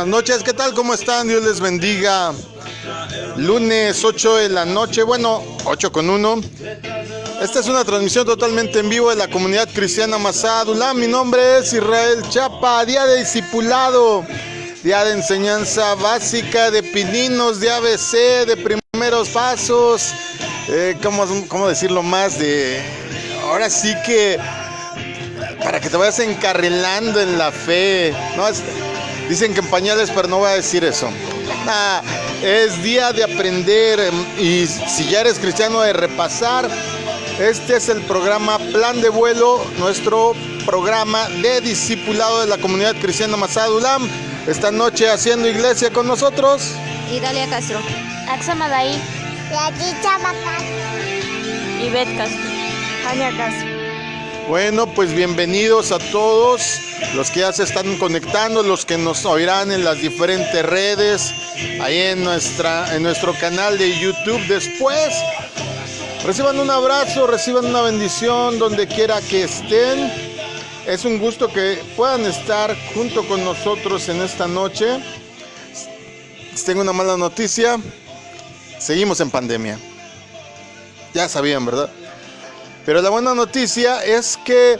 buenas noches, ¿qué tal? ¿Cómo están? Dios les bendiga. Lunes 8 de la noche, bueno, 8:01. Esta es una transmisión totalmente en vivo de la comunidad cristiana Masá Adulam. Mi nombre es Israel Chapa, día de discipulado, día de enseñanza básica, de pininos, de ABC, de primeros pasos, ¿cómo decirlo más? Ahora sí que para que te vayas encarrilando en la fe, ¿no? Dicen que en pañales, pero no voy a decir eso. Es día de aprender y si ya eres cristiano, de repasar. Este es el programa Plan de Vuelo, nuestro programa de discipulado de la comunidad cristiana Masá Adulam. Esta noche haciendo iglesia con nosotros Idalia Castro, Axa Madaí, Yachicha Macán, Ivette Castro, Ania Castro. Bueno, pues bienvenidos a todos los que ya se están conectando, los que nos oirán en las diferentes redes, ahí en nuestro canal de YouTube después. Reciban un abrazo, reciban una bendición donde quiera que estén. Es un gusto que puedan estar junto con nosotros en esta noche. Les tengo una mala noticia. Seguimos en pandemia. Ya sabían, ¿verdad? Pero la buena noticia es que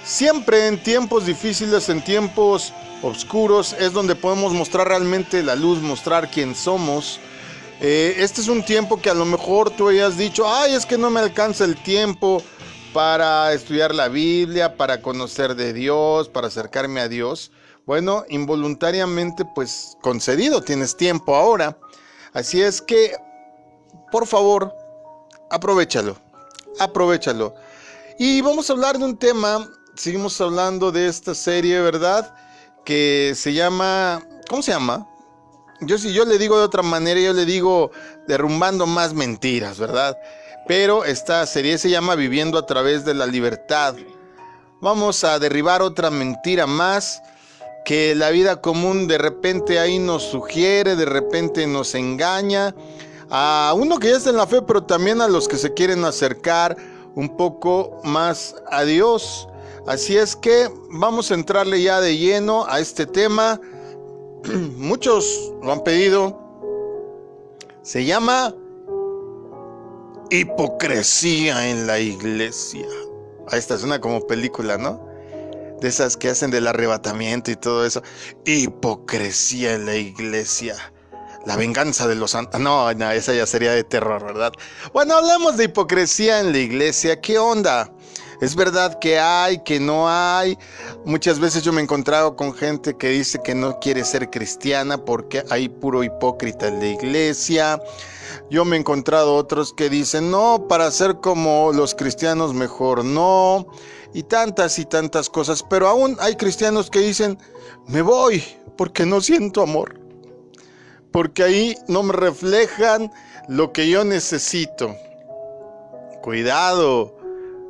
siempre en tiempos difíciles, en tiempos oscuros, es donde podemos mostrar realmente la luz, mostrar quién somos. Este es un tiempo que a lo mejor tú hayas dicho, ay, es que no me alcanza el tiempo para estudiar la Biblia, para conocer de Dios, para acercarme a Dios. Bueno, involuntariamente, pues concedido, tienes tiempo ahora. Así es que, por favor, aprovechalo. Y vamos a hablar de un tema, seguimos hablando de esta serie, ¿verdad? Que se llama, ¿cómo se llama? Si yo le digo de otra manera, yo le digo derrumbando más mentiras, ¿verdad? Pero esta serie se llama Viviendo a través de la libertad. Vamos a derribar otra mentira más que la vida común de repente ahí nos sugiere, de repente nos engaña. A uno que ya está en la fe, pero también a los que se quieren acercar un poco más a Dios. Así es que vamos a entrarle ya de lleno a este tema. Muchos lo han pedido. Se llama hipocresía en la iglesia. Esta suena como película, ¿no? De esas que hacen del arrebatamiento y todo eso. Hipocresía en la iglesia. La venganza de los santos. No, esa ya sería de terror, ¿verdad? Bueno, hablamos de hipocresía en la iglesia. ¿Qué onda? ¿Es verdad que hay, que no hay? Muchas veces yo me he encontrado con gente que dice que no quiere ser cristiana porque hay puro hipócrita en la iglesia. Yo me he encontrado otros que dicen, no, para ser como los cristianos mejor no. Y tantas cosas. Pero aún hay cristianos que dicen, me voy porque no siento amor. Porque ahí no me reflejan lo que yo necesito. Cuidado.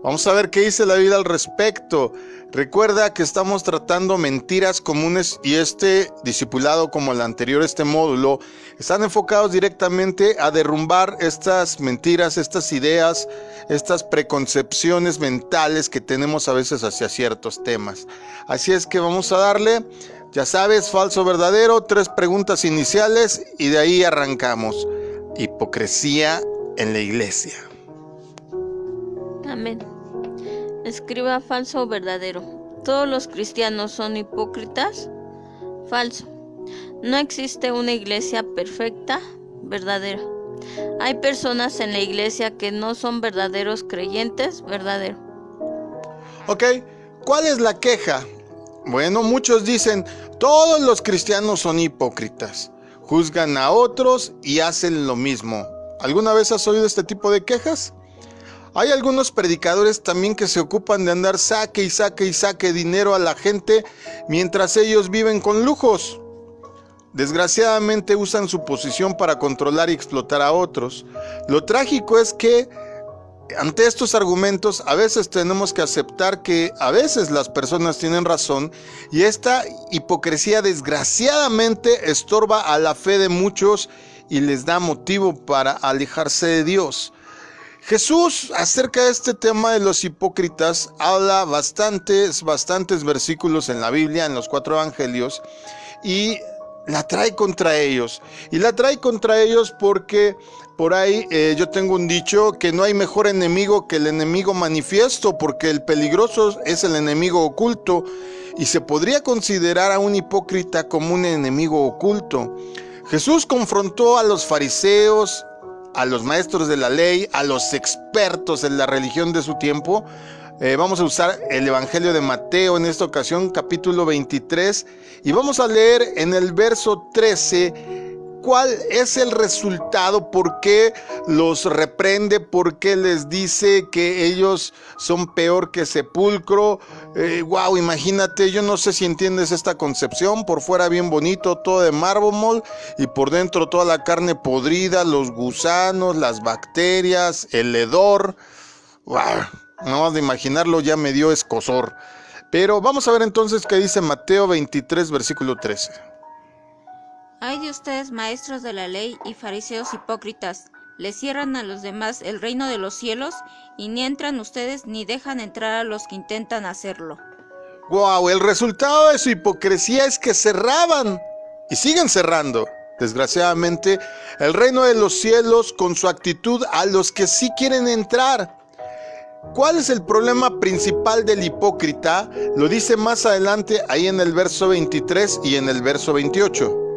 Vamos a ver qué dice la Biblia al respecto. Recuerda que estamos tratando mentiras comunes y este discipulado, como el anterior, este módulo, están enfocados directamente a derrumbar estas mentiras, estas ideas, estas preconcepciones mentales que tenemos a veces hacia ciertos temas. Así es que vamos a darle, ya sabes, falso, verdadero, 3 preguntas iniciales y de ahí arrancamos. Hipocresía en la iglesia. amén. Escriba falso o verdadero. ¿Todos los cristianos son hipócritas? Falso. No existe una iglesia perfecta. Verdadero. Hay personas en la iglesia que no son verdaderos creyentes. Verdadero. Ok, ¿cuál es la queja? Bueno, muchos dicen, todos los cristianos son hipócritas. Juzgan a otros y hacen lo mismo. ¿Alguna vez has oído este tipo de quejas? Hay algunos predicadores también que se ocupan de andar saque dinero a la gente mientras ellos viven con lujos. Desgraciadamente usan su posición para controlar y explotar a otros. Lo trágico es que ante estos argumentos a veces tenemos que aceptar que a veces las personas tienen razón y esta hipocresía desgraciadamente estorba a la fe de muchos y les da motivo para alejarse de Dios. Jesús, acerca de este tema de los hipócritas, habla bastantes versículos en la Biblia, en los 4 evangelios, y la trae contra ellos. Y la trae contra ellos porque por ahí yo tengo un dicho que no hay mejor enemigo que el enemigo manifiesto, porque el peligroso es el enemigo oculto y se podría considerar a un hipócrita como un enemigo oculto. Jesús confrontó a los fariseos, a los maestros de la ley, a los expertos en la religión de su tiempo. Vamos a usar el Evangelio de Mateo en esta ocasión, capítulo 23, y vamos a leer en el verso 13 cuál es el resultado, por qué los reprende, por qué les dice que ellos son peor que sepulcro. Wow, imagínate, yo no sé si entiendes esta concepción: por fuera bien bonito, todo de mármol, y por dentro toda la carne podrida, los gusanos, las bacterias, el hedor. Wow, no más de imaginarlo ya me dio escozor. Pero vamos a ver entonces qué dice Mateo 23, versículo 13. Ay de ustedes, maestros de la ley y fariseos hipócritas, les cierran a los demás el reino de los cielos, y ni entran ustedes ni dejan entrar a los que intentan hacerlo. Wow, el resultado de su hipocresía es que cerraban y siguen cerrando, desgraciadamente, el reino de los cielos con su actitud a los que sí quieren entrar. ¿Cuál es el problema principal del hipócrita? Lo dice más adelante ahí en el verso 23 y en el verso 28.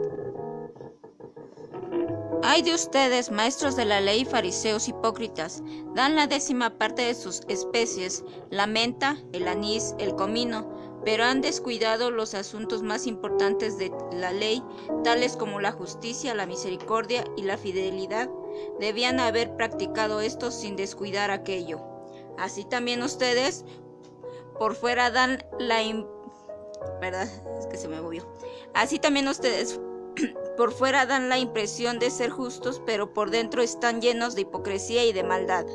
Ay de ustedes, maestros de la ley y fariseos hipócritas, dan la 10ª de sus especies, la menta, el anís, el comino, pero han descuidado los asuntos más importantes de la ley, tales como la justicia, la misericordia y la fidelidad. Debían haber practicado esto sin descuidar aquello. Así también ustedes por fuera dan la Así también ustedes por fuera dan la impresión de ser justos, pero por dentro están llenos de hipocresía y de maldad.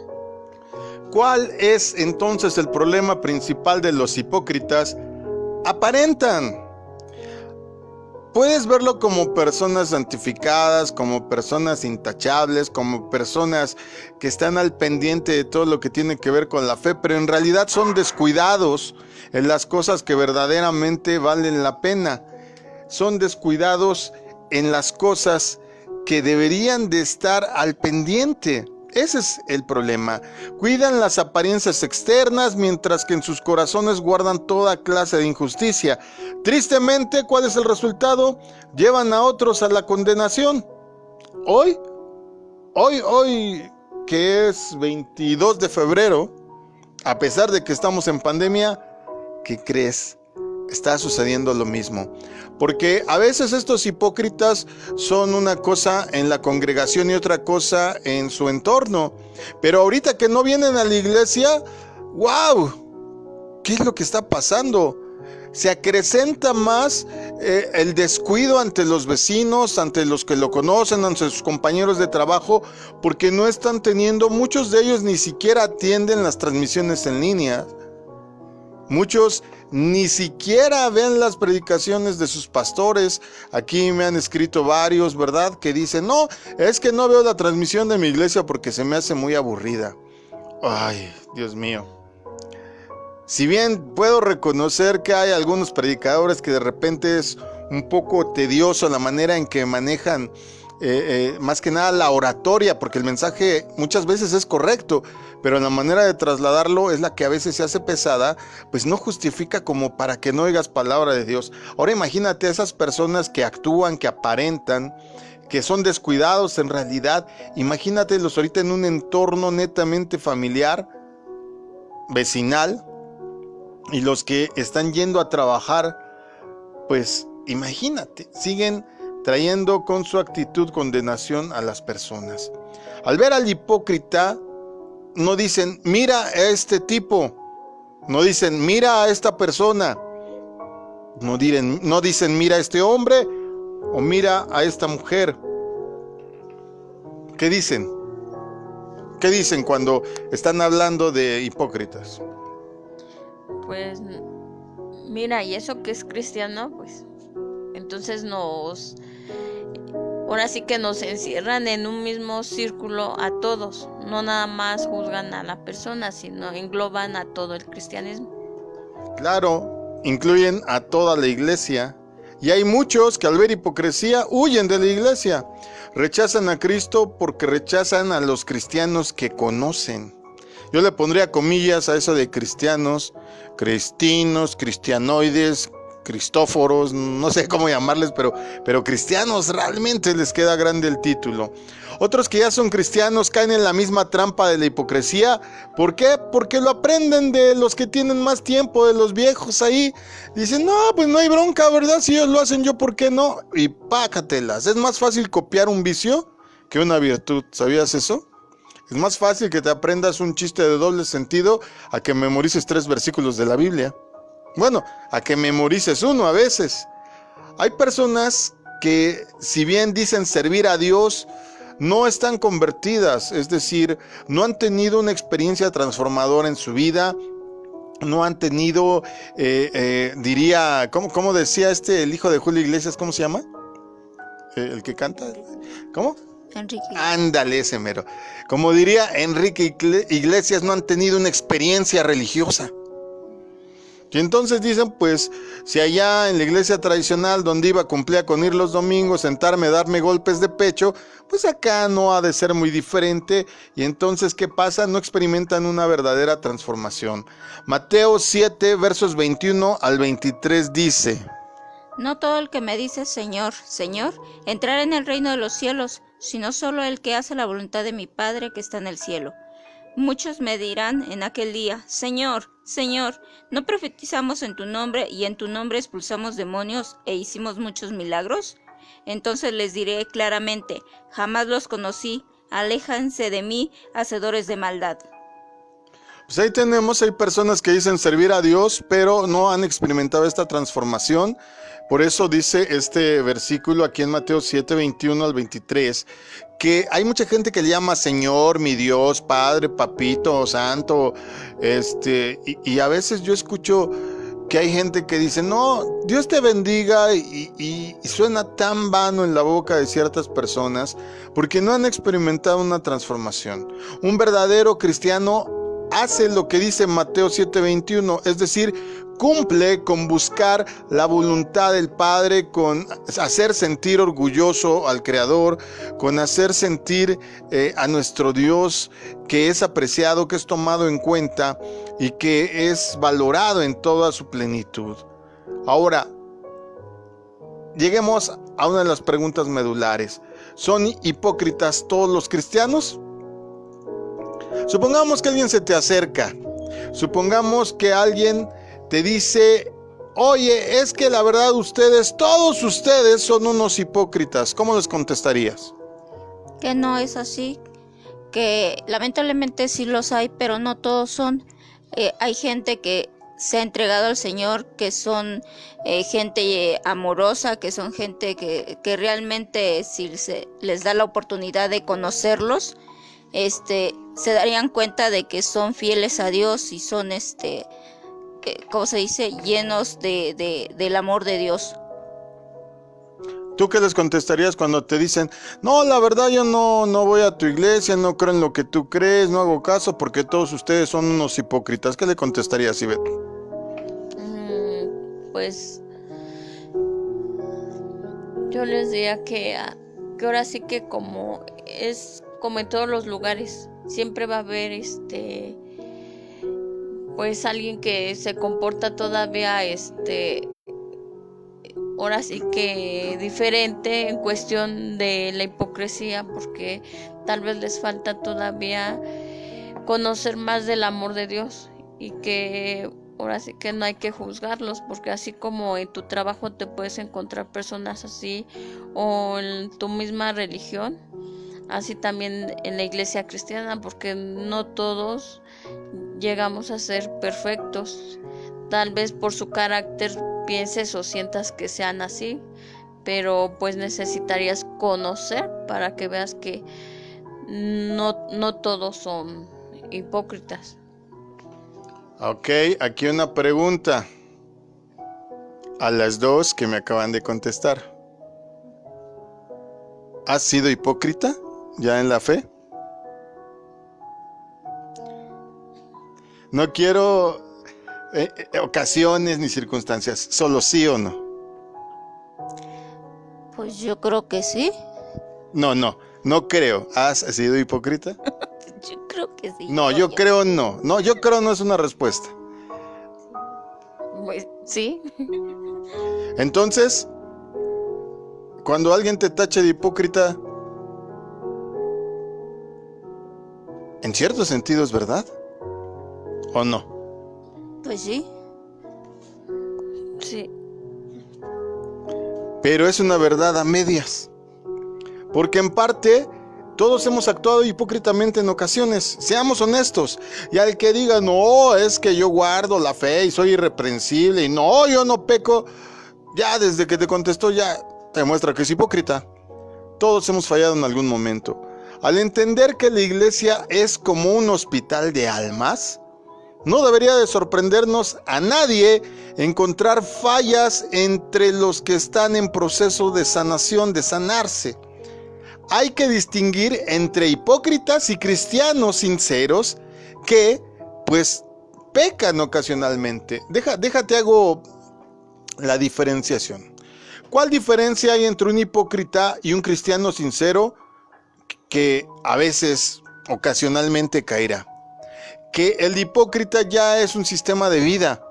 ¿Cuál es entonces el problema principal de los hipócritas? Aparentan. Puedes verlo como personas santificadas, como personas intachables, como personas que están al pendiente de todo lo que tiene que ver con la fe, pero en realidad son descuidados en las cosas que verdaderamente valen la pena. Son descuidados en las cosas que deberían de estar al pendiente. Ese es el problema. Cuidan las apariencias externas, mientras que en sus corazones guardan toda clase de injusticia. Tristemente, ¿cuál es el resultado? Llevan a otros a la condenación. Hoy, que es 22 de febrero, a pesar de que estamos en pandemia, ¿qué crees? Está sucediendo lo mismo, porque a veces estos hipócritas son una cosa en la congregación y otra cosa en su entorno, pero ahorita que no vienen a la iglesia, ¡wow! ¿Qué es lo que está pasando? Se acrecenta más el descuido ante los vecinos, ante los que lo conocen, ante sus compañeros de trabajo, porque no están teniendo, muchos de ellos ni siquiera atienden las transmisiones en línea. Muchos ni siquiera ven las predicaciones de sus pastores. Aquí me han escrito varios, ¿verdad?, que dicen: no, es que no veo la transmisión de mi iglesia porque se me hace muy aburrida. Ay, Dios mío. Si bien puedo reconocer que hay algunos predicadores que de repente es un poco tedioso la manera en que manejan más que nada la oratoria, porque el mensaje muchas veces es correcto, pero la manera de trasladarlo es la que a veces se hace pesada, pues no justifica como para que no oigas palabra de Dios. Ahora imagínate a esas personas que actúan, que aparentan, que son descuidados en realidad. Imagínatelos ahorita en un entorno netamente familiar, vecinal, y los que están yendo a trabajar, pues imagínate, siguen trayendo con su actitud condenación a las personas. Al ver al hipócrita, no dicen: mira a este tipo, no dicen: mira a esta persona, no dicen: mira a este hombre o mira a esta mujer. ¿Qué dicen? ¿Qué dicen cuando están hablando de hipócritas? Pues mira, y eso que es cristiano, pues entonces ahora sí que nos encierran en un mismo círculo a todos. No nada más juzgan a la persona, sino engloban a todo el cristianismo. Claro, incluyen a toda la iglesia. Y hay muchos que al ver hipocresía huyen de la iglesia. Rechazan a Cristo porque rechazan a los cristianos que conocen. Yo le pondría comillas a eso de cristianos, cristinos, cristianoides, cristóforos, no sé cómo llamarles, pero cristianos, realmente les queda grande el título. Otros que ya son cristianos caen en la misma trampa de la hipocresía. ¿Por qué? Porque lo aprenden de los que tienen más tiempo, de los viejos ahí. Dicen, no, pues no hay bronca, ¿verdad? Si ellos lo hacen, yo ¿por qué no? Y pácatelas. Es más fácil copiar un vicio que una virtud. ¿Sabías eso? Es más fácil que te aprendas un chiste de doble sentido a que memorices 3 versículos de la Biblia. Bueno, a que memorices uno a veces. Hay personas que, si bien dicen servir a Dios, no están convertidas, es decir, no han tenido una experiencia transformadora en su vida, no han tenido, diría, ¿cómo decía el hijo de Julio Iglesias? ¿Cómo se llama? El que canta. ¿Cómo? Enrique. Ándale, ese mero. Como diría Enrique Iglesias, no han tenido una experiencia religiosa. Y entonces dicen, pues, si allá en la iglesia tradicional donde iba cumplía con ir los domingos, sentarme, darme golpes de pecho, pues acá no ha de ser muy diferente. Y entonces, ¿qué pasa? No experimentan una verdadera transformación. Mateo 7, versos 21 al 23 dice: No todo el que me dice Señor, Señor, entrará en el reino de los cielos, sino solo el que hace la voluntad de mi Padre que está en el cielo. Muchos me dirán en aquel día, Señor, Señor, ¿no profetizamos en tu nombre y en tu nombre expulsamos demonios e hicimos muchos milagros? Entonces les diré claramente, jamás los conocí, aléjanse de mí, hacedores de maldad. Pues ahí hay personas que dicen servir a Dios, pero no han experimentado esta transformación. Por eso dice este versículo aquí en Mateo 7, 21 al 23, que hay mucha gente que le llama Señor, mi Dios, Padre, Papito, Santo, y a veces yo escucho que hay gente que dice, no, Dios te bendiga, y suena tan vano en la boca de ciertas personas, porque no han experimentado una transformación. Un verdadero cristiano hace lo que dice Mateo 7:21, es decir, cumple con buscar la voluntad del Padre, con hacer sentir orgulloso al Creador, con hacer sentir a nuestro Dios que es apreciado, que es tomado en cuenta y que es valorado en toda su plenitud. Ahora, lleguemos a una de las preguntas medulares. ¿Son hipócritas todos los cristianos? Supongamos que alguien se te acerca, supongamos que alguien te dice, oye, es que la verdad todos ustedes son unos hipócritas. ¿Cómo les contestarías? Que no es así, que lamentablemente sí los hay, pero no todos son. Hay gente que se ha entregado al Señor, que son gente amorosa, que son gente que realmente si se les da la oportunidad de conocerlos, se darían cuenta de que son fieles a Dios y son, ¿cómo se dice? Llenos del amor de Dios. ¿Tú qué les contestarías cuando te dicen, no, la verdad yo no voy a tu iglesia, no creo en lo que tú crees, no hago caso porque todos ustedes son unos hipócritas? ¿Qué le contestarías, Ivette? Pues yo les diría que ahora sí que como en todos los lugares, siempre va a haber pues alguien que se comporta todavía ahora sí que diferente en cuestión de la hipocresía, porque tal vez les falta todavía conocer más del amor de Dios, y que ahora sí que no hay que juzgarlos, porque así como en tu trabajo te puedes encontrar personas así, o en tu misma religión, así también en la iglesia cristiana, porque no todos llegamos a ser perfectos. Tal vez por su carácter pienses o sientas que sean así, pero pues necesitarías conocer para que veas que no todos son hipócritas. Ok, aquí una pregunta a las dos que me acaban de contestar. ¿Has sido hipócrita ya en la fe? No quiero ocasiones ni circunstancias, solo sí o no. Pues yo creo que sí. No creo. ¿Has sido hipócrita? Yo creo que sí. No, yo creo no. No, yo creo no es una respuesta. Pues sí. Entonces, cuando alguien te tache de hipócrita, en cierto sentido es verdad, ¿o no? Pues sí. Sí. Pero es una verdad a medias, porque en parte todos hemos actuado hipócritamente en ocasiones. Seamos honestos. Y al que diga, no, es que yo guardo la fe y soy irreprensible y no, yo no peco, ya desde que te contestó ya te muestra que es hipócrita. Todos hemos fallado en algún momento. Al entender que la iglesia es como un hospital de almas, no debería de sorprendernos a nadie encontrar fallas entre los que están en proceso de sanación, de sanarse. Hay que distinguir entre hipócritas y cristianos sinceros que, pues, pecan ocasionalmente. Déjate hago la diferenciación. ¿Cuál diferencia hay entre un hipócrita y un cristiano sincero que a veces, ocasionalmente caerá? Que el hipócrita ya es un sistema de vida,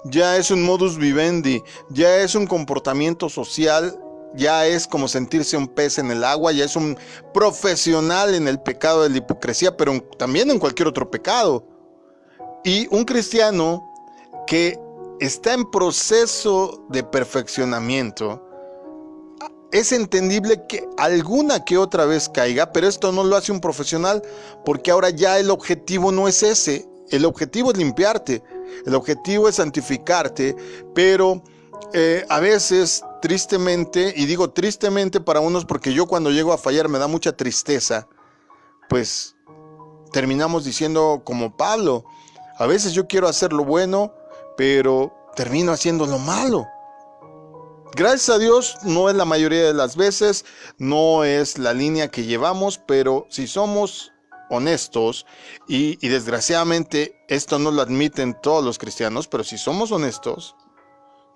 ya es un modus vivendi, ya es un comportamiento social, ya es como sentirse un pez en el agua, ya es un profesional en el pecado de la hipocresía, pero también en cualquier otro pecado. Y un cristiano que está en proceso de perfeccionamiento, es entendible que alguna que otra vez caiga, pero esto no lo hace un profesional, porque ahora ya el objetivo no es ese. El objetivo es limpiarte, el objetivo es santificarte, pero a veces tristemente, y digo tristemente para unos porque yo cuando llego a fallar me da mucha tristeza, pues terminamos diciendo como Pablo, a veces yo quiero hacer lo bueno, pero termino haciendo lo malo. Gracias a Dios no es la mayoría de las veces, no es la línea que llevamos, pero si somos honestos, y desgraciadamente esto no lo admiten todos los cristianos, pero si somos honestos,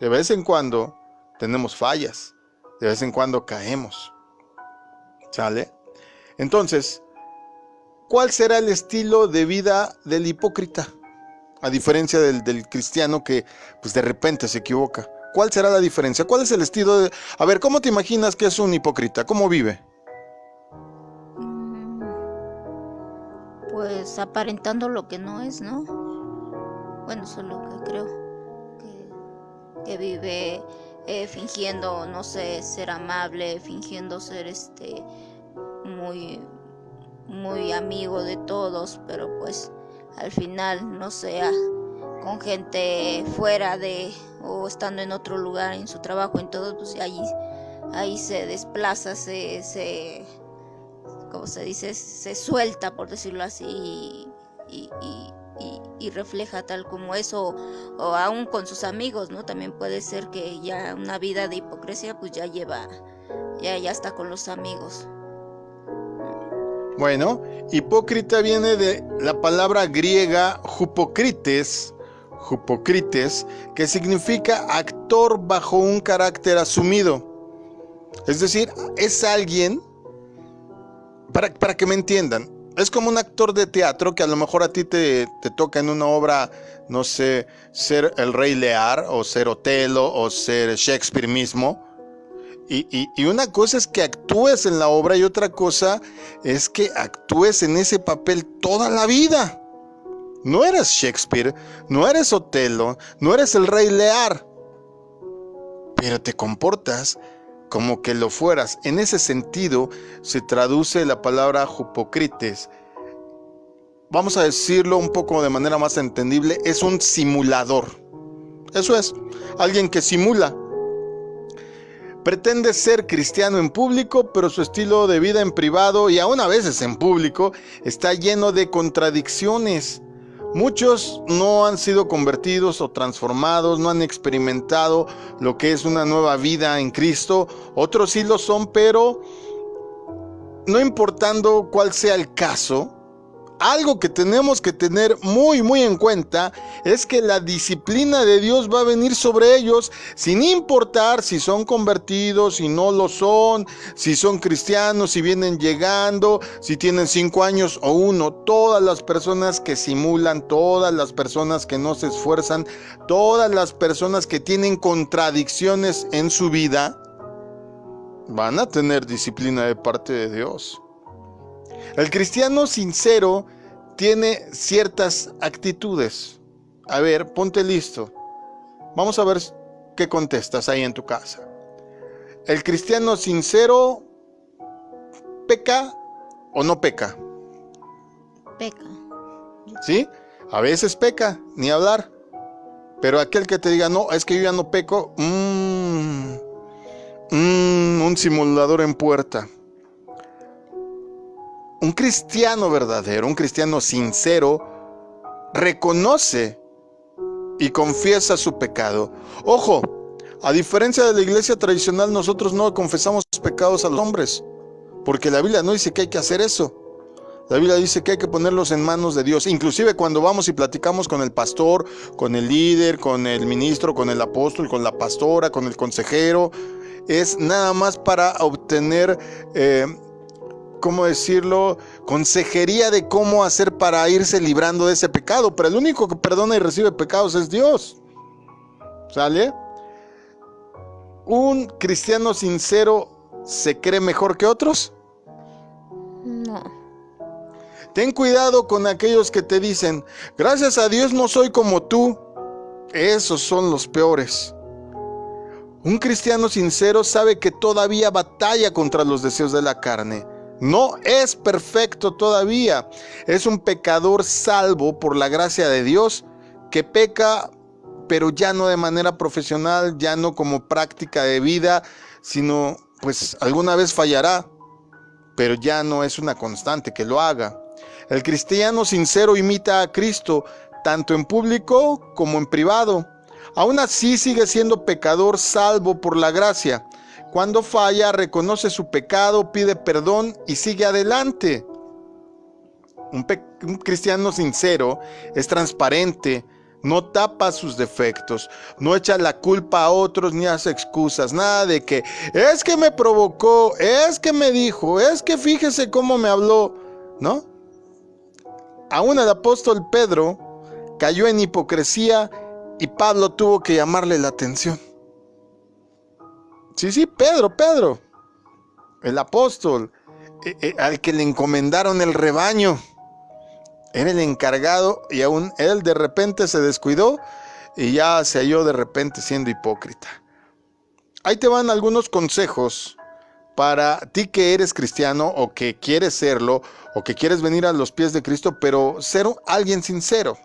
de vez en cuando tenemos fallas, de vez en cuando caemos, ¿sale? Entonces, ¿cuál será el estilo de vida del hipócrita? A diferencia del cristiano que pues de repente se equivoca. ¿Cuál será la diferencia? ¿Cuál es el estilo de... A ver, ¿cómo te imaginas que es un hipócrita? ¿Cómo vive? Pues aparentando lo que no es, ¿no? Bueno, eso es lo que creo. Que vive fingiendo, no sé, ser amable, fingiendo ser muy amigo de todos, pero pues al final, no sea con gente fuera de o estando en otro lugar, en su trabajo, en todo, pues ahí se desplaza, ¿cómo se dice? Se suelta, por decirlo así, y refleja tal como eso, o aún con sus amigos, ¿no? También puede ser que ya una vida de hipocresía pues ya está con los amigos. Bueno, hipócrita viene de la palabra griega hypocrites, que significa actor bajo un carácter asumido. Es decir, es alguien, para que me entiendan, es como un actor de teatro que a lo mejor a ti te toca en una obra, no sé, ser el Rey Lear, o ser Otelo, o ser Shakespeare mismo. Y una cosa es que actúes en la obra y otra cosa es que actúes en ese papel toda la vida. No eres Shakespeare, no eres Otelo, no eres el Rey Lear, pero te comportas como que lo fueras. En ese sentido se traduce la palabra hypocrites. Vamos a decirlo un poco de manera más entendible, es un simulador. Eso es, alguien que simula. Pretende ser cristiano en público, pero su estilo de vida en privado y aún a veces en público está lleno de contradicciones. Muchos no han sido convertidos o transformados, no han experimentado lo que es una nueva vida en Cristo. Otros sí lo son, pero no importando cuál sea el caso, algo que tenemos que tener muy en cuenta es que la disciplina de Dios va a venir sobre ellos sin importar si son convertidos, si no lo son, si son cristianos, si vienen llegando, si tienen 5 años o 1. Todas las personas que simulan, todas las personas que no se esfuerzan, todas las personas que tienen contradicciones en su vida, van a tener disciplina de parte de Dios. El cristiano sincero tiene ciertas actitudes. A ver, ponte listo. Vamos a ver qué contestas ahí en tu casa. ¿El cristiano sincero peca o no peca? Peca. ¿Sí? A veces peca, ni hablar. Pero aquel que te diga, no, es que yo ya no peco, un simulador en puerta. Un cristiano verdadero, un cristiano sincero, reconoce y confiesa su pecado. Ojo, a diferencia de la iglesia tradicional, nosotros no confesamos pecados a los hombres, porque la Biblia no dice que hay que hacer eso. La Biblia dice que hay que ponerlos en manos de Dios. Inclusive cuando vamos y platicamos con el pastor, con el líder, con el ministro, con el apóstol, con la pastora, con el consejero, es nada más para obtener ¿cómo decirlo? Consejería de cómo hacer para irse librando de ese pecado. Pero el único que perdona y recibe pecados es Dios. ¿Sale? ¿Un cristiano sincero se cree mejor que otros? No. Ten cuidado con aquellos que te dicen, gracias a Dios no soy como tú. Esos son los peores. Un cristiano sincero sabe que todavía batalla contra los deseos de la carne. No es perfecto todavía. Es un pecador salvo por la gracia de Dios que peca, pero ya no de manera profesional, ya no como práctica de vida, sino pues alguna vez fallará, pero ya no es una constante que lo haga. El cristiano sincero imita a Cristo, tanto en público como en privado. Aún así sigue siendo pecador salvo por la gracia. Cuando falla, reconoce su pecado, pide perdón y sigue adelante. Un cristiano sincero es transparente, no tapa sus defectos, no echa la culpa a otros ni hace excusas, nada de que es que me provocó, es que me dijo, es que fíjese cómo me habló, ¿no? Aún el apóstol Pedro cayó en hipocresía y Pablo tuvo que llamarle la atención. Sí, Pedro, el apóstol, al que le encomendaron el rebaño. Era el encargado y aún él de repente se descuidó y ya se halló de repente siendo hipócrita. Ahí te van algunos consejos para ti que eres cristiano o que quieres serlo o que quieres venir a los pies de Cristo, pero ser alguien sincero.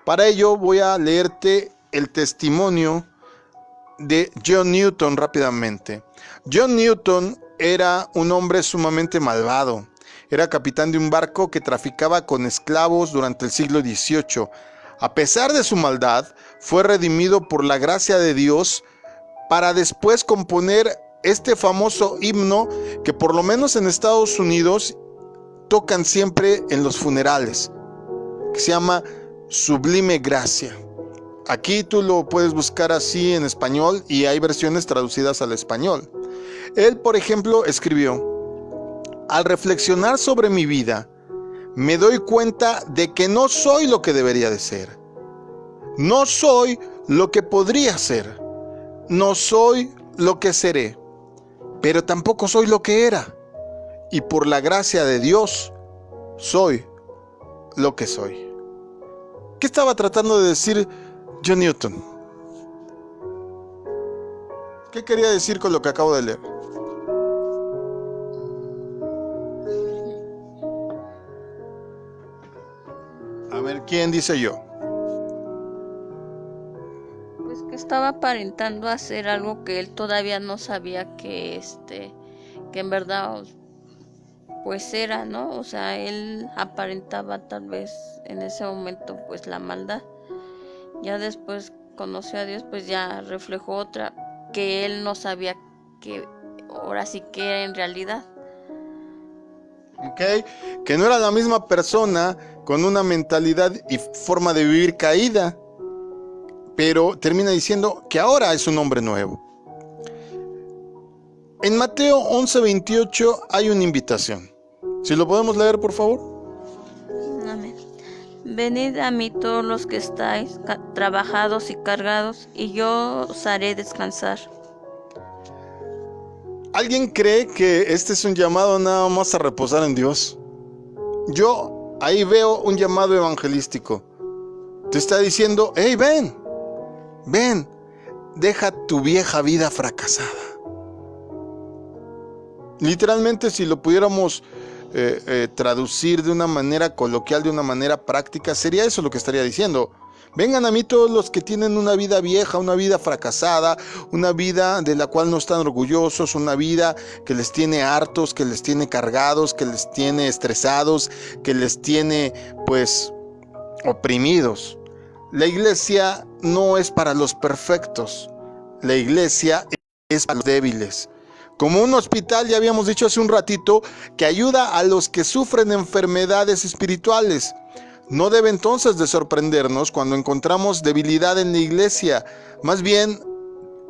Para ello voy a leerte el testimonio de John Newton rápidamente. John Newton era un hombre sumamente malvado. Era capitán de un barco que traficaba con esclavos durante el siglo XVIII. A pesar de su maldad, fue redimido por la gracia de Dios para después componer este famoso himno que por lo menos en Estados Unidos tocan siempre en los funerales, que se llama Sublime Gracia. Aquí tú lo puedes buscar así en español y hay versiones traducidas al español. Él, por ejemplo, escribió: al reflexionar sobre mi vida, me doy cuenta de que no soy lo que debería de ser. No soy lo que podría ser. No soy lo que seré. Pero tampoco soy lo que era. Y por la gracia de Dios, soy lo que soy. ¿Qué estaba tratando de decir John Newton? ¿Qué quería decir con lo que acabo de leer? A ver, ¿quién dice yo? Pues que estaba aparentando hacer algo que él todavía no sabía que en verdad pues era, ¿no? O sea, él aparentaba tal vez en ese momento pues la maldad. Ya después conoció a Dios, pues ya reflejó otra que él no sabía que ahora sí que era en realidad. ¿ok? Que no era la misma persona con una mentalidad y forma de vivir caída, pero termina diciendo que ahora es un hombre nuevo. En Mateo 11:28 hay una invitación. Si lo podemos leer, por favor. Amén. Venid a mí todos los que estáis trabajados y cargados, y yo os haré descansar. ¿Alguien cree que este es un llamado nada más a reposar en Dios? Yo ahí veo un llamado evangelístico. Te está diciendo, hey, ven, deja tu vieja vida fracasada. Literalmente, si lo pudiéramos traducir de una manera coloquial, de una manera práctica, sería eso lo que estaría diciendo. Vengan a mí todos los que tienen una vida vieja, una vida fracasada, una vida de la cual no están orgullosos, una vida que les tiene hartos, que les tiene cargados, que les tiene estresados, que les tiene pues oprimidos. La iglesia no es para los perfectos, la iglesia es para los débiles. Como un hospital, ya habíamos dicho hace un ratito, que ayuda a los que sufren enfermedades espirituales. No debe entonces de sorprendernos cuando encontramos debilidad en la iglesia. Más bien,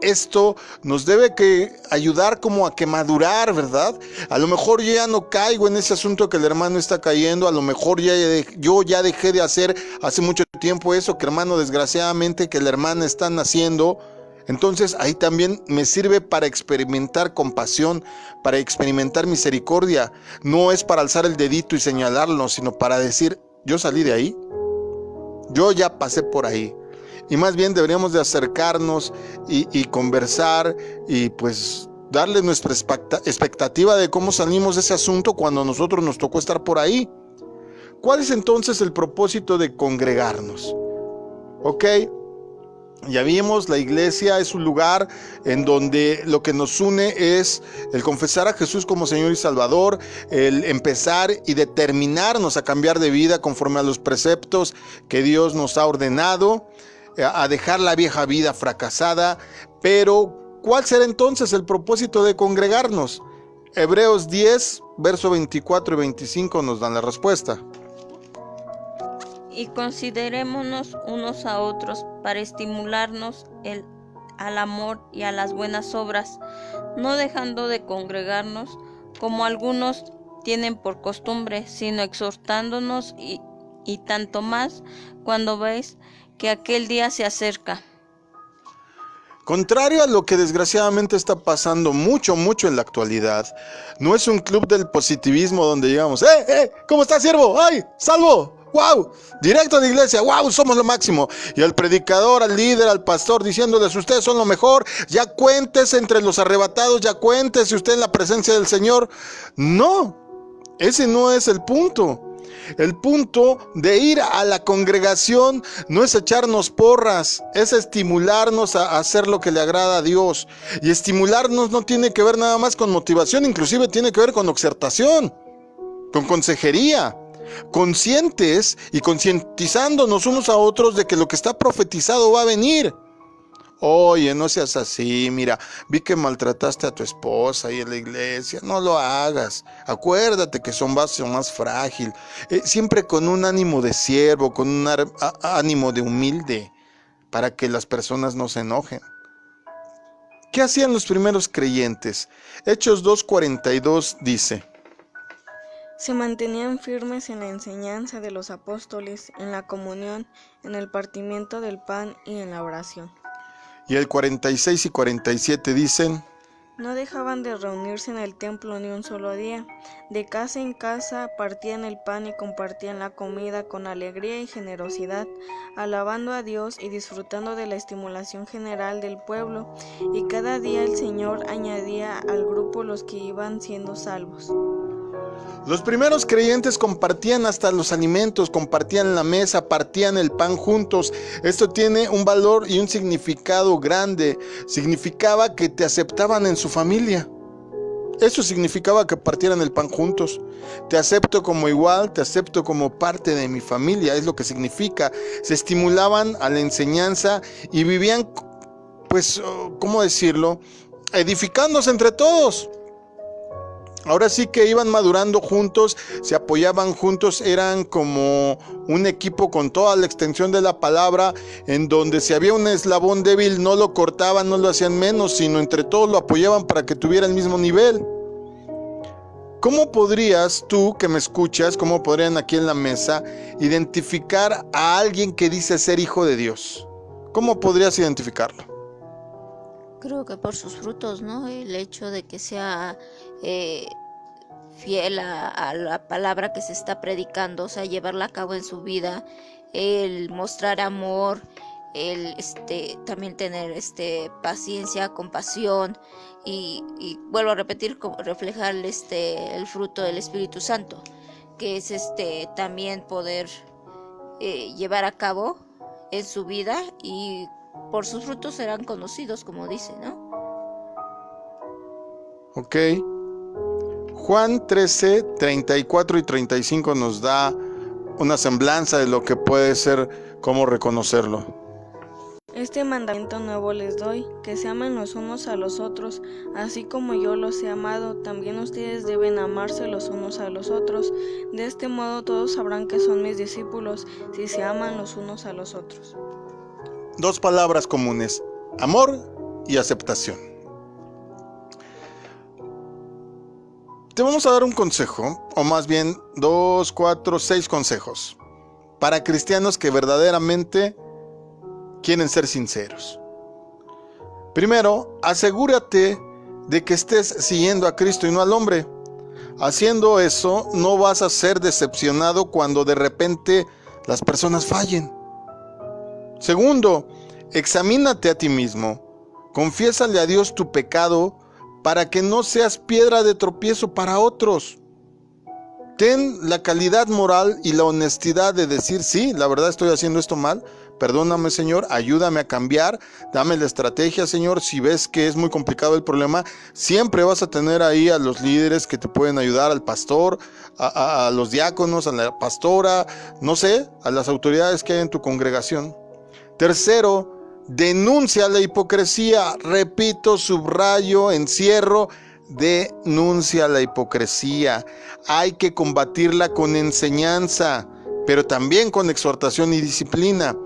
esto nos debe que ayudar como a que madurar, ¿verdad? A lo mejor yo ya no caigo en ese asunto que el hermano está cayendo. A lo mejor yo ya dejé de hacer hace mucho tiempo eso que hermano desgraciadamente que la hermana está haciendo. Entonces ahí también me sirve para experimentar compasión, para experimentar misericordia. No es para alzar el dedito y señalarlo, sino para decir, yo salí de ahí, yo ya pasé por ahí. Y más bien deberíamos de acercarnos y conversar y pues darle nuestra expectativa de cómo salimos de ese asunto cuando a nosotros nos tocó estar por ahí. ¿Cuál es entonces el propósito de congregarnos? Ok, ya vimos, la iglesia es un lugar en donde lo que nos une es el confesar a Jesús como Señor y Salvador, el empezar y determinarnos a cambiar de vida conforme a los preceptos que Dios nos ha ordenado, a dejar la vieja vida fracasada. Pero, ¿cuál será entonces el propósito de congregarnos? Hebreos 10, verso 24 y 25 nos dan la respuesta. Y considerémonos unos a otros para estimularnos al amor y a las buenas obras, no dejando de congregarnos como algunos tienen por costumbre, sino exhortándonos y tanto más cuando veis que aquel día se acerca. Contrario a lo que desgraciadamente está pasando mucho en la actualidad, no es un club del positivismo donde llegamos, ¿cómo está, siervo? ¡Ay, salvo! ¡Wow! Directo a la iglesia, ¡wow! Somos lo máximo. Y al predicador, al líder, al pastor diciéndoles, ustedes son lo mejor, ya cuéntese entre los arrebatados, ya cuéntese usted en la presencia del Señor. No, ese no es el punto. El punto de ir a la congregación no es echarnos porras, es estimularnos a hacer lo que le agrada a Dios. Y estimularnos no tiene que ver nada más con motivación, inclusive tiene que ver con exhortación, con consejería. Conscientes y concientizándonos unos a otros de que lo que está profetizado va a venir. Oye, no seas así, mira, vi que maltrataste a tu esposa ahí en la iglesia, no lo hagas. Acuérdate que son vasos más frágil, siempre con un ánimo de siervo, con un ánimo de humilde, para que las personas no se enojen. ¿Qué hacían los primeros creyentes? Hechos 2:42 dice: se mantenían firmes en la enseñanza de los apóstoles, en la comunión, en el partimiento del pan y en la oración. Y el 46 y 47 dicen: no dejaban de reunirse en el templo ni un solo día. De casa en casa partían el pan y compartían la comida con alegría y generosidad, alabando a Dios y disfrutando de la estimulación general del pueblo. Y cada día el Señor añadía al grupo los que iban siendo salvos. Los primeros creyentes compartían hasta los alimentos, compartían la mesa, partían el pan juntos. Esto tiene un valor y un significado grande. Significaba que te aceptaban en su familia. Eso significaba que partieran el pan juntos. Te acepto como igual, te acepto como parte de mi familia, es lo que significa. Se estimulaban a la enseñanza y vivían, pues, ¿cómo decirlo? Edificándose entre todos. Ahora sí que iban madurando juntos, se apoyaban juntos, eran como un equipo con toda la extensión de la palabra, en donde si había un eslabón débil no lo cortaban, no lo hacían menos, sino entre todos lo apoyaban para que tuviera el mismo nivel. ¿Cómo podrías tú que me escuchas, cómo podrían aquí en la mesa, identificar a alguien que dice ser hijo de Dios? ¿Cómo podrías identificarlo? Creo que por sus frutos, ¿no? El hecho de que sea fiel a la palabra que se está predicando, o sea, llevarla a cabo en su vida, el mostrar amor, el también tener paciencia, compasión y vuelvo a repetir, reflejar el fruto del Espíritu Santo, que es también poder llevar a cabo en su vida, y por sus frutos serán conocidos, como dice, ¿no? Ok. Juan 13, 34 y 35 nos da una semblanza de lo que puede ser, cómo reconocerlo. Este mandamiento nuevo les doy, que se amen los unos a los otros, así como yo los he amado, también ustedes deben amarse los unos a los otros. De este modo todos sabrán que son mis discípulos, si se aman los unos a los otros. Dos palabras comunes: amor y aceptación. Te vamos a dar un consejo, o más bien 2, 4, 6 consejos para cristianos que verdaderamente quieren ser sinceros. Primero, asegúrate de que estés siguiendo a Cristo y no al hombre. Haciendo eso, no vas a ser decepcionado cuando de repente las personas fallen. Segundo, examínate a ti mismo. Confiésale a Dios tu pecado para que no seas piedra de tropiezo para otros. Ten la calidad moral y la honestidad de decir: sí, la verdad estoy haciendo esto mal, perdóname, Señor, ayúdame a cambiar, dame la estrategia, Señor. Si ves que es muy complicado el problema, siempre vas a tener ahí a los líderes que te pueden ayudar, al pastor, a los diáconos, a la pastora, no sé, a las autoridades que hay en tu congregación. Tercero, denuncia la hipocresía. Repito, subrayo, encierro: denuncia la hipocresía. Hay que combatirla con enseñanza, pero también con exhortación y disciplina.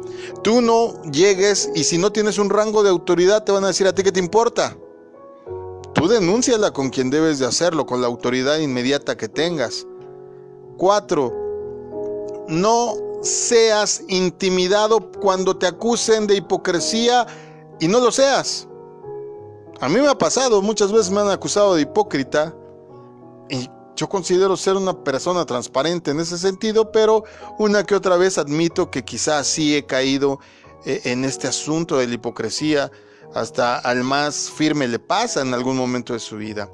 Tú no llegues y si no tienes un rango de autoridad te van a decir: ¿a ti qué te importa? Tú denúnciala con quien debes de hacerlo, con la autoridad inmediata que tengas. 4. No seas intimidado cuando te acusen de hipocresía y no lo seas. A mí me ha pasado, muchas veces me han acusado de hipócrita y yo considero ser una persona transparente en ese sentido, pero una que otra vez admito que quizás sí he caído en este asunto de la hipocresía. Hasta al más firme le pasa en algún momento de su vida.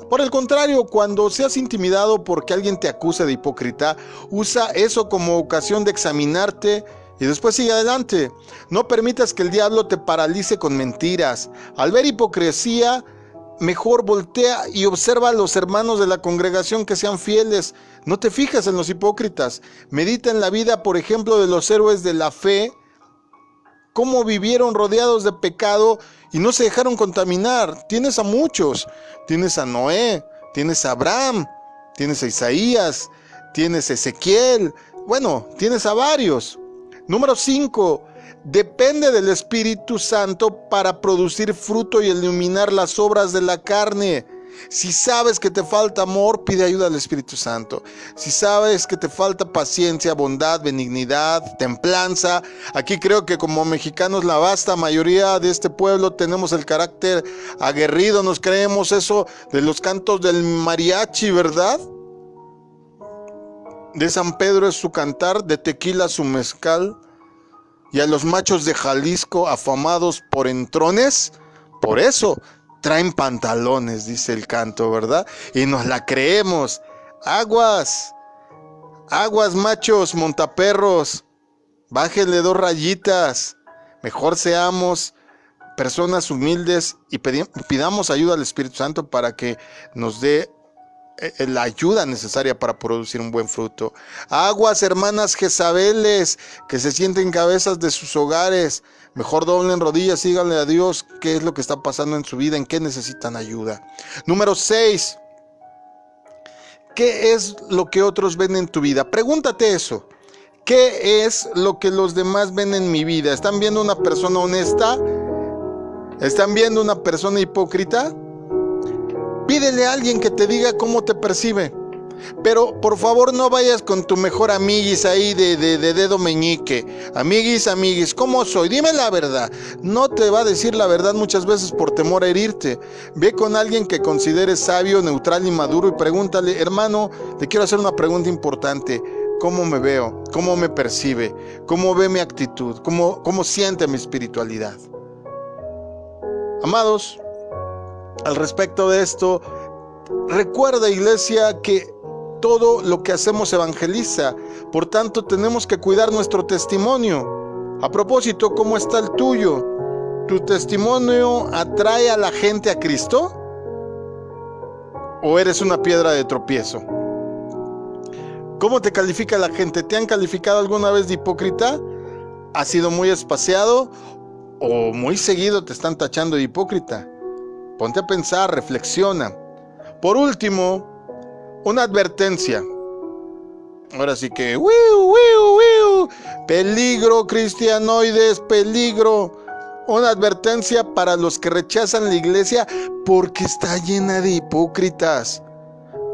Por el contrario, cuando seas intimidado porque alguien te acusa de hipócrita, usa eso como ocasión de examinarte y después sigue adelante. No permitas que el diablo te paralice con mentiras. Al ver hipocresía, mejor voltea y observa a los hermanos de la congregación que sean fieles. No te fijes en los hipócritas. Medita en la vida, por ejemplo, de los héroes de la fe, cómo vivieron rodeados de pecado y no se dejaron contaminar. Tienes a muchos. Tienes a Noé, tienes a Abraham, tienes a Isaías, tienes a Ezequiel. Bueno, tienes a varios. Número 5. Depende del Espíritu Santo para producir fruto y iluminar las obras de la carne. Si sabes que te falta amor, pide ayuda al Espíritu Santo. Si sabes que te falta paciencia, bondad, benignidad, templanza, aquí creo que como mexicanos la vasta mayoría de este pueblo tenemos el carácter aguerrido, nos creemos eso de los cantos del mariachi, ¿verdad? De San Pedro es su cantar, de tequila su mezcal, y a los machos de Jalisco afamados por entrones, por eso traen pantalones, dice el canto, ¿verdad? Y nos la creemos. Aguas, aguas machos, montaperros, bájenle 2 rayitas. Mejor seamos personas humildes y pidamos ayuda al Espíritu Santo para que nos dé la ayuda necesaria para producir un buen fruto. Aguas, hermanas Jezabeles, que se sienten cabezas de sus hogares. Mejor doblen rodillas, síganle a Dios qué es lo que está pasando en su vida, en qué necesitan ayuda. Número 6. ¿qué es lo que otros ven en tu vida? Pregúntate eso. ¿Qué es lo que los demás ven en mi vida? ¿Están viendo una persona honesta? ¿Están viendo una persona hipócrita? Pídele a alguien que te diga cómo te percibe. Pero por favor no vayas con tu mejor amiguis ahí de dedo meñique. Amiguis, ¿cómo soy? Dime la verdad. No te va a decir la verdad muchas veces por temor a herirte. Ve con alguien que consideres sabio, neutral y maduro y pregúntale: hermano, te quiero hacer una pregunta importante. ¿Cómo me veo? ¿Cómo me percibe? ¿Cómo ve mi actitud? ¿Cómo siente mi espiritualidad? Amados, al respecto de esto, recuerda, iglesia, que todo lo que hacemos evangeliza. Por tanto, tenemos que cuidar nuestro testimonio. A propósito, ¿cómo está el tuyo? ¿Tu testimonio atrae a la gente a Cristo? ¿O eres una piedra de tropiezo? ¿Cómo te califica la gente? ¿Te han calificado alguna vez de hipócrita? ¿Has sido muy espaciado? ¿O muy seguido te están tachando de hipócrita? Ponte a pensar, reflexiona. Por último, una advertencia. Ahora sí que, peligro, cristianoides, peligro. Una advertencia para los que rechazan la iglesia porque está llena de hipócritas.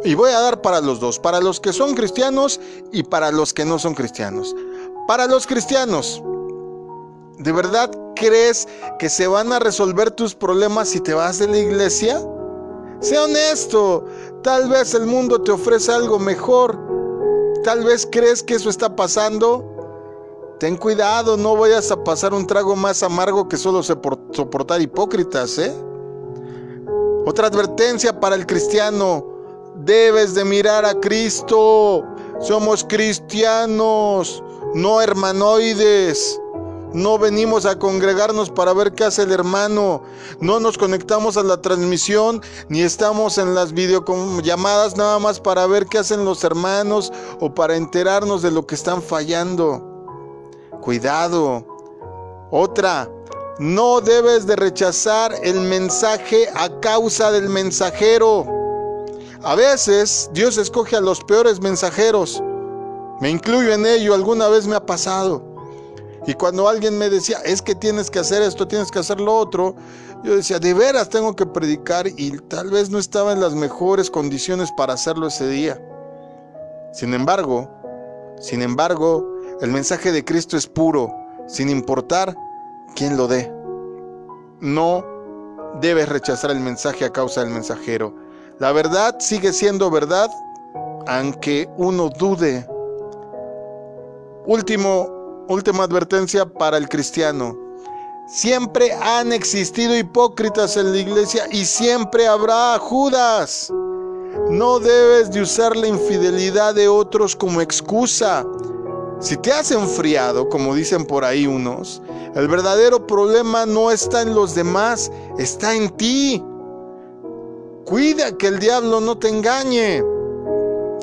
Y voy a dar para los dos, para los que son cristianos y para los que no son cristianos. Para los cristianos, ¿de verdad crees que se van a resolver tus problemas si te vas de la iglesia? Sé honesto, tal vez el mundo te ofrece algo mejor. Tal vez crees que eso está pasando. Ten cuidado, no vayas a pasar un trago más amargo que solo soportar hipócritas, ¿eh? Otra advertencia para el cristiano: debes de mirar a Cristo. Somos cristianos, no hermanoides. No venimos a congregarnos para ver qué hace el hermano. No nos conectamos a la transmisión ni estamos en las videollamadas nada más para ver qué hacen los hermanos o para enterarnos de lo que están fallando. Cuidado. Otra, no debes de rechazar el mensaje a causa del mensajero. A veces Dios escoge a los peores mensajeros. Me incluyo en ello, alguna vez me ha pasado. Y cuando alguien me decía: es que tienes que hacer esto, tienes que hacer lo otro, yo decía: de veras tengo que predicar, y tal vez no estaba en las mejores condiciones para hacerlo ese día. Sin embargo, el mensaje de Cristo es puro, sin importar quién lo dé. No debes rechazar el mensaje a causa del mensajero. La verdad sigue siendo verdad, aunque uno dude. Última advertencia para el cristiano: siempre han existido hipócritas en la iglesia y siempre habrá Judas. No debes de usar la infidelidad de otros como excusa. Si te has enfriado, como dicen por ahí unos, el verdadero problema no está en los demás, está en ti. Cuida que el diablo no te engañe.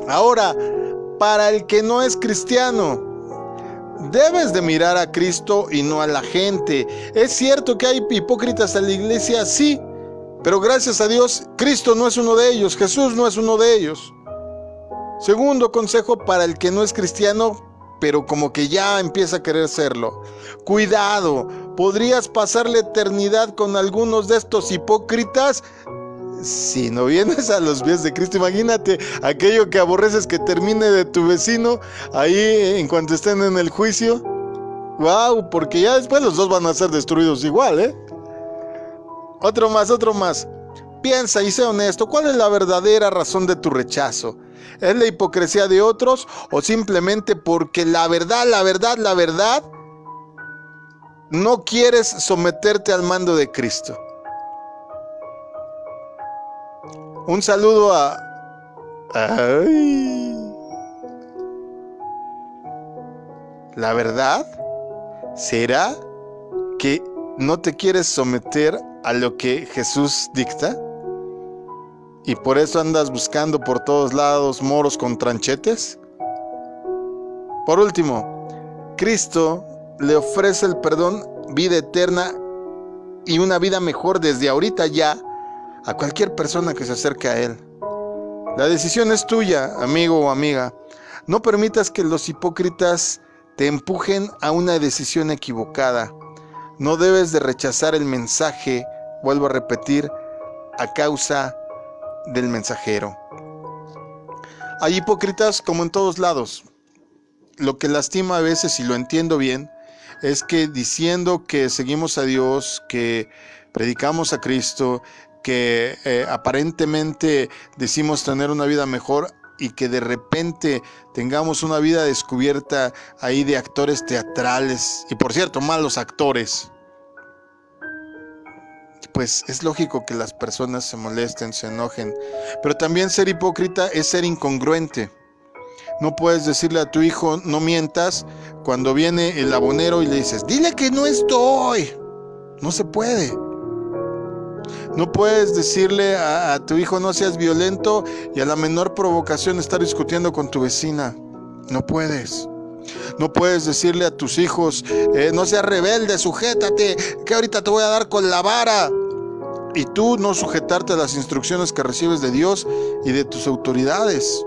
Ahora, para el que no es cristiano, debes de mirar a Cristo y no a la gente. Es cierto que hay hipócritas en la iglesia, sí, pero gracias a Dios, Cristo no es uno de ellos, Jesús no es uno de ellos. Segundo consejo para el que no es cristiano, pero como que ya empieza a querer serlo: cuidado, podrías pasar la eternidad con algunos de estos hipócritas si no vienes a los pies de Cristo. Imagínate aquello que aborreces que termine de tu vecino ahí en cuanto estén en el juicio. Wow, porque ya después los dos van a ser destruidos igual, ¿eh? Otro más. Piensa y sé honesto. ¿Cuál es la verdadera razón de tu rechazo? ¿Es la hipocresía de otros o simplemente porque la verdad, no quieres someterte al mando de Cristo? Un saludo a... ¿La verdad? ¿Será que no te quieres someter a lo que Jesús dicta? ¿Y por eso andas buscando por todos lados moros con tranchetes? Por último, Cristo le ofrece el perdón, vida eterna y una vida mejor desde ahorita ya a cualquier persona que se acerque a Él. La decisión es tuya, amigo o amiga. No permitas que los hipócritas te empujen a una decisión equivocada. No debes de rechazar el mensaje, vuelvo a repetir, a causa del mensajero. Hay hipócritas como en todos lados. Lo que lastima a veces, y lo entiendo bien, es que diciendo que seguimos a Dios, que predicamos a Cristo, que aparentemente decimos tener una vida mejor, y que de repente tengamos una vida descubierta ahí de actores teatrales, y por cierto, malos actores, pues es lógico que las personas se molesten, se enojen. Pero también ser hipócrita es ser incongruente. No puedes decirle a tu hijo, no mientas, cuando viene el abonero y le dices, dile que no estoy. No se puede. No puedes decirle a tu hijo, no seas violento, y a la menor provocación estar discutiendo con tu vecina. No puedes. No puedes decirle a tus hijos, no seas rebelde, sujétate, que ahorita te voy a dar con la vara. Y tú no sujetarte a las instrucciones que recibes de Dios y de tus autoridades.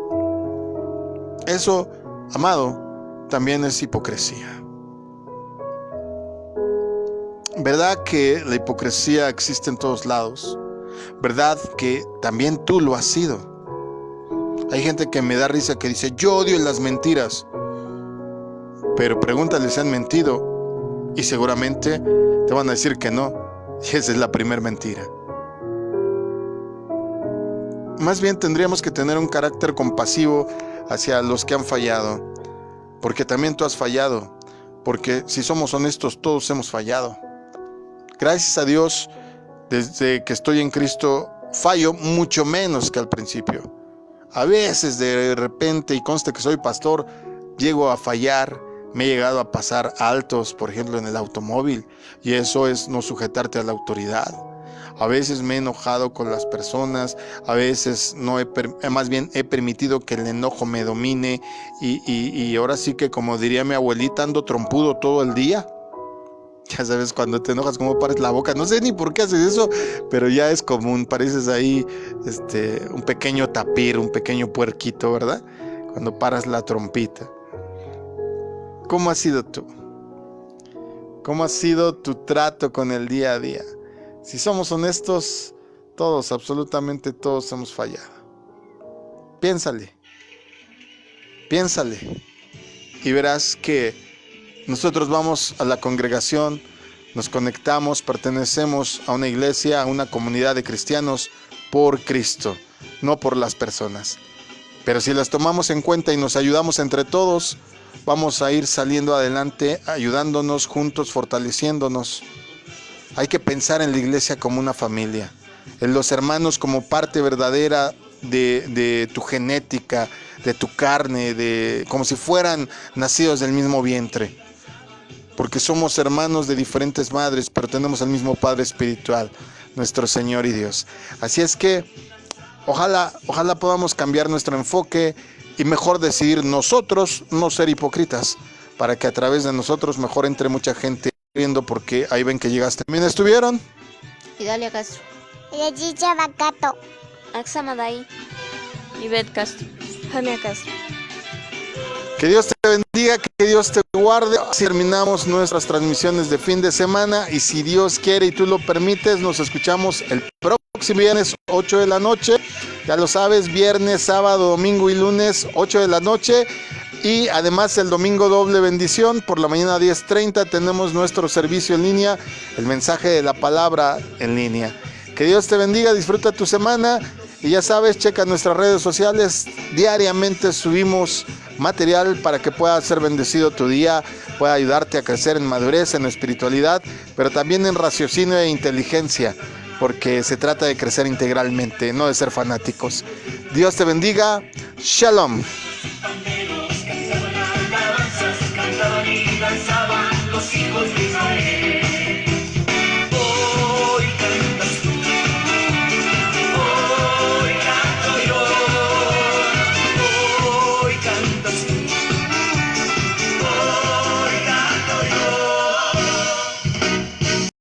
Eso, amado, también es hipocresía. ¿Verdad que la hipocresía existe en todos lados? ¿Verdad que también tú lo has sido? Hay gente que me da risa que dice, yo odio las mentiras. Pero pregúntale si han mentido y seguramente te van a decir que no. Y esa es la primera mentira. Más bien tendríamos que tener un carácter compasivo hacia los que han fallado. Porque también tú has fallado. Porque si somos honestos, todos hemos fallado. Gracias a Dios, desde que estoy en Cristo, fallo mucho menos que al principio. A veces de repente, y conste que soy pastor, llego a fallar. Me he llegado a pasar altos, por ejemplo, en el automóvil, y eso es no sujetarte a la autoridad. A veces me he enojado con las personas, a veces más bien he permitido que el enojo me domine, y ahora sí que, como diría mi abuelita, ando trompudo todo el día. Ya sabes, cuando te enojas, cómo pares la boca. No sé ni por qué haces eso, pero ya es común. Pareces ahí un pequeño tapir, un pequeño puerquito, ¿verdad? Cuando paras la trompita. ¿Cómo has sido tú? ¿Cómo ha sido tu trato con el día a día? Si somos honestos, todos, absolutamente todos hemos fallado. Piénsale y verás que nosotros vamos a la congregación, nos conectamos, pertenecemos a una iglesia, a una comunidad de cristianos por Cristo, no por las personas. Pero si las tomamos en cuenta y nos ayudamos entre todos, vamos a ir saliendo adelante, ayudándonos juntos, fortaleciéndonos. Hay que pensar en la iglesia como una familia, en los hermanos como parte verdadera de tu genética, de tu carne, como si fueran nacidos del mismo vientre. Porque somos hermanos de diferentes madres, pero tenemos el mismo Padre espiritual, nuestro Señor y Dios. Así es que ojalá podamos cambiar nuestro enfoque y mejor decidir nosotros no ser hipócritas, para que a través de nosotros mejor entre mucha gente viendo, porque ahí ven que llegaste. ¿También estuvieron? Idalia Castro, Yajicha Bacato. Axamadai, Ivette Castro. Jania Castro. Que Dios te bendiga, que Dios te guarde. Así terminamos nuestras transmisiones de fin de semana, y si Dios quiere y tú lo permites, nos escuchamos el próximo viernes 8 de la noche. Ya lo sabes, viernes, sábado, domingo y lunes 8 de la noche. Y además el domingo doble bendición, por la mañana 10:30 tenemos nuestro servicio en línea, el mensaje de la palabra en línea. Que Dios te bendiga, disfruta tu semana, y ya sabes, checa nuestras redes sociales, diariamente subimos material para que pueda ser bendecido tu día, pueda ayudarte a crecer en madurez, en espiritualidad, pero también en raciocinio e inteligencia, porque se trata de crecer integralmente, no de ser fanáticos. Dios te bendiga, Shalom.